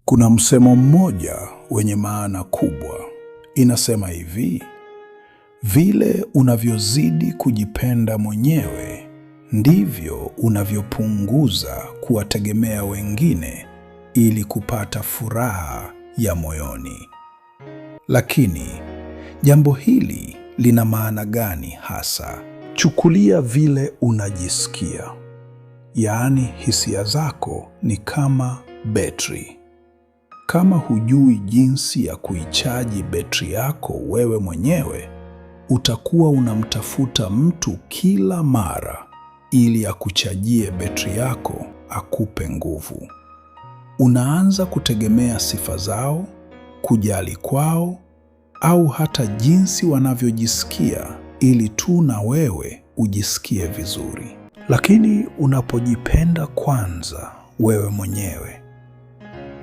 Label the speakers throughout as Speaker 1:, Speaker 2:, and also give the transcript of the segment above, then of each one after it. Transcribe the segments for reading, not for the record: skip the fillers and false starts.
Speaker 1: Kuna msemo mmoja wenye maana kubwa. Inasema hivi: vile unavyozidi kujipenda mwenyewe, ndivyo unavyopunguza kuwategemea wengine ili kupata furaha ya moyoni. Lakini jambo hili lina maana gani hasa? Chukulia vile unajisikia. Yaani hisia zako ni kama betri. Kama hujui jinsi ya kuichaji betri yako wewe mwenyewe, utakuwa unamtafuta mtu kila mara ili akuchajie betri yako, akupe nguvu. Unaanza kutegemea sifa zao, kujali kwao, au hata jinsi wanavyojisikia ili tu na wewe ujisikie vizuri. Lakini unapojipenda kwanza wewe mwenyewe,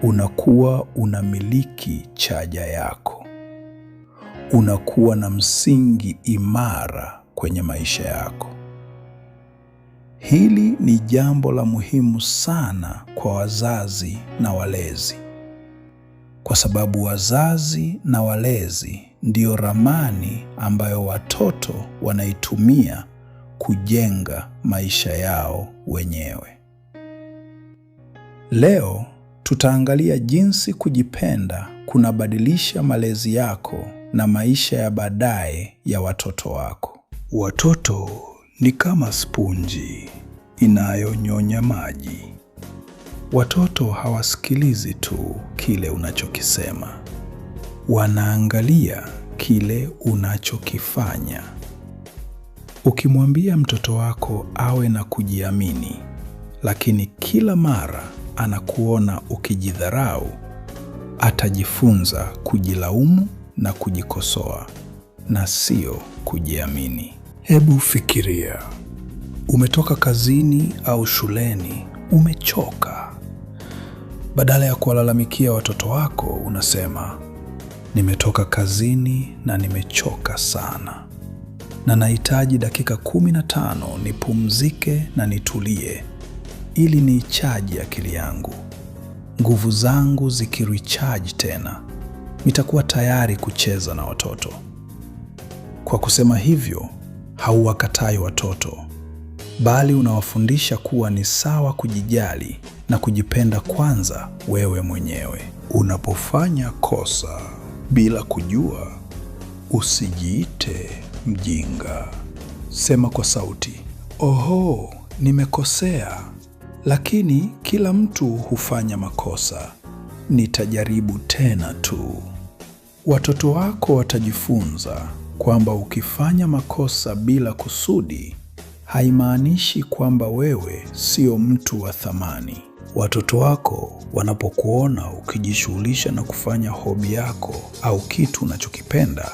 Speaker 1: unakuwa unamiliki chaja yako. Unakuwa na msingi imara kwenye maisha yako. Hili ni jambo la muhimu sana kwa wazazi na walezi. Kwa sababu wazazi na walezi ndio ramani ambayo watoto wanaitumia kujenga maisha yao wenyewe. Leo tutaangalia jinsi kujipenda kunabadilisha malezi yako na maisha ya baadaye ya watoto wako. Watoto ni kama sponji inayonyonya maji. Watoto hawasikilizi tu kile unachokisema. Wanaangalia kile unachokifanya. Ukimwambia mtoto wako awe na kujiamini, lakini kila mara anakuona ukijidharau, atajifunza kujilaumu na kujikosoa, na sio kujiamini. Hebu fikiria, umetoka kazini au shuleni, umechoka. Badala ya kuwalalamikia watoto wako, unasema, nimetoka kazini na nimechoka sana, na nahitaji dakika 15 nipumzike na nitulie, ili niichaji akili yangu. Nguvu zangu zikirecharge tena, nitakuwa tayari kucheza na watoto. Kwa kusema hivyo, hauwakatai watoto, bali unawafundisha kuwa ni sawa kujijali na kujipenda kwanza wewe mwenyewe. Unapofanya kosa bila kujua, usijiite mjinga. Sema kwa sauti, oho, nimekosea. Lakini kila mtu hufanya makosa. Nitajaribu tena tu. Watoto wako watajifunza kwamba ukifanya makosa bila kusudi, haimaanishi kwamba wewe sio mtu wa thamani. Watoto wako wanapokuona ukijishughulisha na kufanya hobi yako au kitu unachokipenda,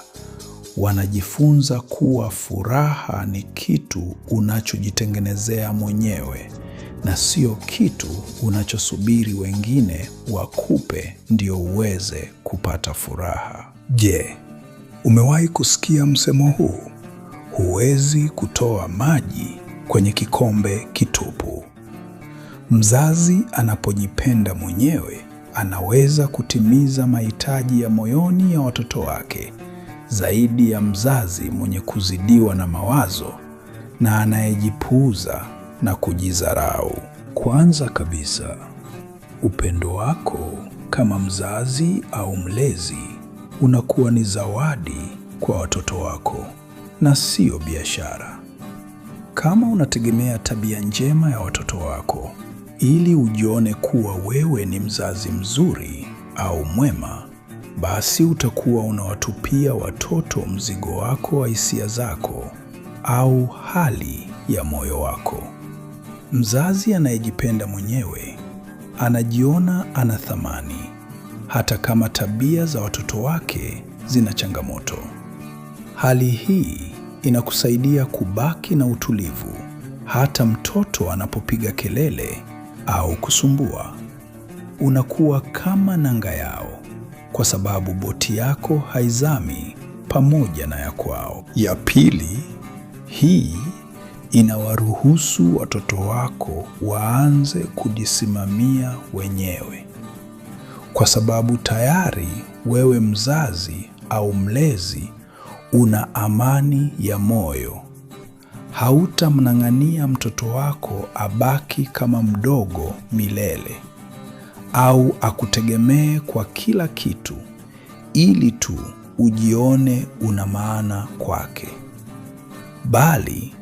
Speaker 1: wanajifunza kuwa furaha ni kitu unachojitengenezea mwenyewe na sio kitu unachosubiri wengine wakupe ndio uweze kupata furaha. Je, umewahi kusikia msemo huu? Huwezi kutoa maji kwenye kikombe kitupu. Mzazi anapojipenda mwenyewe, anaweza kutimiza mahitaji ya moyoni ya watoto wake zaidi ya mzazi mwenye kuzidiwa na mawazo na anayejipuuza na kujidharau. Kwanza kabisa, upendo wako kama mzazi au mlezi unakuwa ni zawadi kwa watoto wako na sio biashara. Kama unategemea tabia njema ya watoto wako ili ujione kuwa wewe ni mzazi mzuri au mwema, basi utakuwa unawatupia watoto mzigo wako wa hisia zako au hali ya moyo wako. Mzazi anayejipenda mwenyewe anajiona ana thamani, hata kama tabia za watoto wake zina changamoto. Hali hii inakusaidia kubaki na utulivu hata mtoto anapopiga kelele au kusumbua. Unakuwa kama nanga yao, kwa sababu boti yako haizami pamoja na ya kwao. Ya pili, hii inawaruhusu watoto wako waanze kujisimamia wenyewe. kwa sababu tayari wewe mzazi au mlezi una amani ya moyo. Hautamng'ang'ania mtoto wako abaki kama mdogo milele au akutegemee kwa kila kitu ili tu ujione una maana kwake. Bali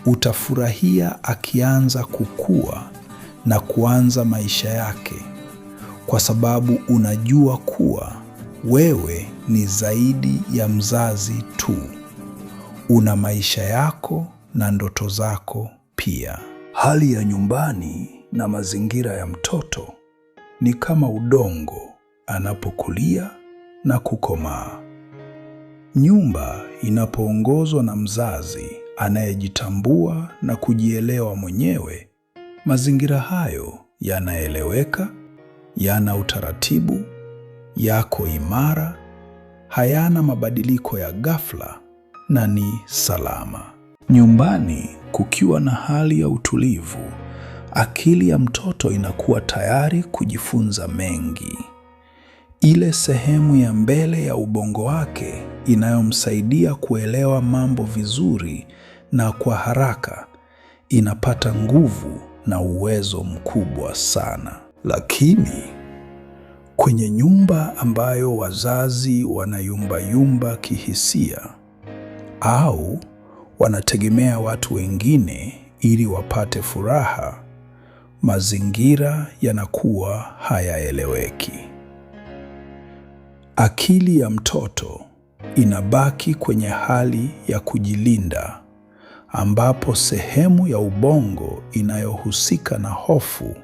Speaker 1: utafurahia akianza kukua na kuanza maisha yake, kwa sababu unajua kuwa wewe ni zaidi ya mzazi tu. Una maisha yako na ndoto zako pia. Hali ya nyumbani na mazingira ya mtoto ni kama udongo anapokulia na kukomaa. Nyumba inapoongozwa na mzazi anayejitambua na kujielewa mwenyewe, mazingira hayo yanaeleweka, yana utaratibu, yako imara, hayana mabadiliko ya ghafla na ni salama. Nyumbani kukiwa na hali ya utulivu, akili ya mtoto inakuwa tayari kujifunza mengi. Ile sehemu ya mbele ya ubongo wake inayomsaidia kuelewa mambo vizuri na kwa haraka inapata nguvu na uwezo mkubwa sana. Lakini kwenye nyumba ambayo wazazi wanayumbayumba kihisia au wanategemea watu wengine ili wapate furaha, mazingira yanakuwa hayaeleweki. Akili ya mtoto inabaki kwenye hali ya kujilinda, ambapo sehemu ya ubongo inayohusika na hofu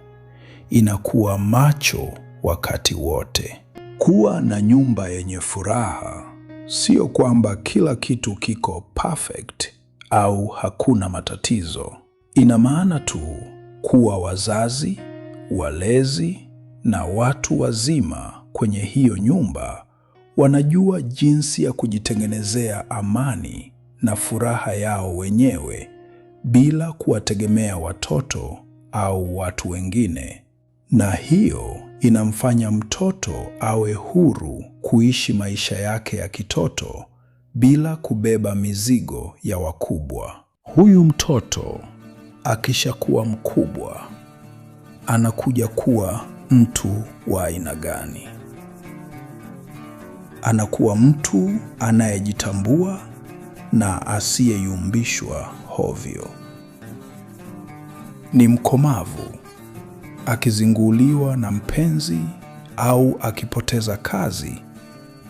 Speaker 1: inakuwa macho wakati wote. Kuwa na nyumba yenye furaha sio kwamba kila kitu kiko perfect au hakuna matatizo. Ina maana tu kuwa wazazi, walezi na watu wazima kwenye hiyo nyumba wanajua jinsi ya kujitengenezea amani na furaha yao wenyewe bila kuwategemea watoto au watu wengine. Na hiyo inamfanya mtoto awe huru kuishi maisha yake ya kitoto bila kubeba mizigo ya wakubwa. Huyu mtoto akishakuwa mkubwa, anakuja kuwa mtu wa aina gani? Anakuwa mtu anayejitambua na asiyeyumbishwa hovyo. Ni mkomavu, akizinguliwa na mpenzi au akipoteza kazi,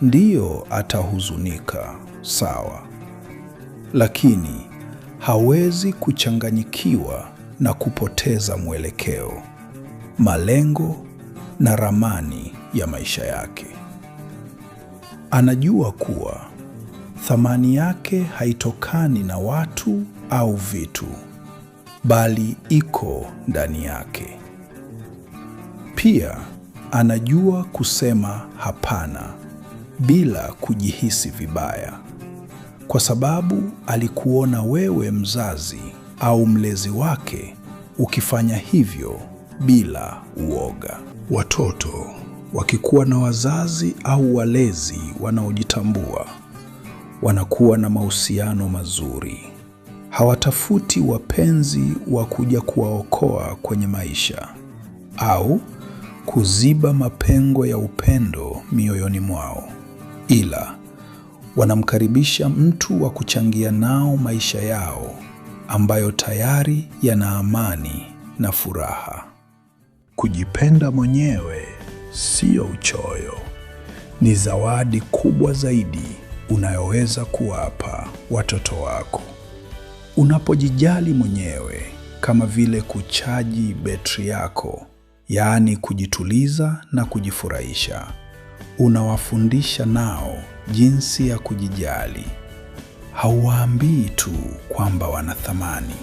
Speaker 1: ndiyo atahuzunika, sawa. Lakini hawezi kuchanganyikiwa na kupoteza mwelekeo, malengo na ramani ya maisha yake. Anajua kuwa thamani yake haitokani na watu au vitu, bali iko ndani yake. Pia anajua kusema hapana bila kujihisi vibaya, kwa sababu alikuona wewe mzazi au mlezi wake ukifanya hivyo bila uoga. Watoto wakikuwa na wazazi au walezi wanaojitambua, wanakuwa na mahusiano mazuri. Hawatafuti wapenzi wa kuja kuwaokoa kwenye maisha au kuziba mapengo ya upendo mioyoni mwao, ila wanamkaribisha mtu wa kuchangia nao maisha yao ambayo tayari yana amani na furaha. Kujipenda mwenyewe sio uchoyo, ni zawadi kubwa zaidi unayoweza kuwapa watoto wako. Unapojijali mwenyewe, kama vile kuchaji betri yako, yaani kujituliza na kujifurahisha, unawafundisha nao jinsi ya kujijali. Hauwaambii tu kwamba wana thamani,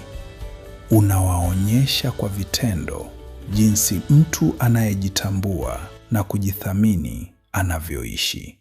Speaker 1: unawaonyesha kwa vitendo jinsi mtu anayejitambua na kujithamini anavyoishi.